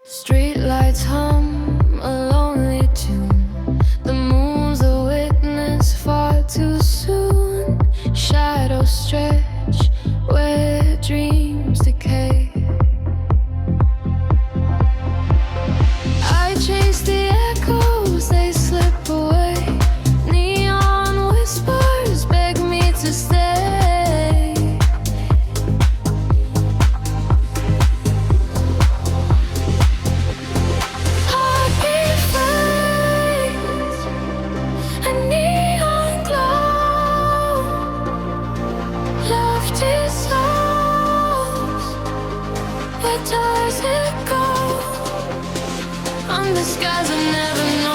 Streetlights hum a lonely tune. The moon's a witness far too soon. Shadows stretch where dreams decay. I chase the echoes, they slip away. Neon whispers beg me to stay. Heartbeat fades, a neon glow. Love dissolves, where does it go? From the skies I never know.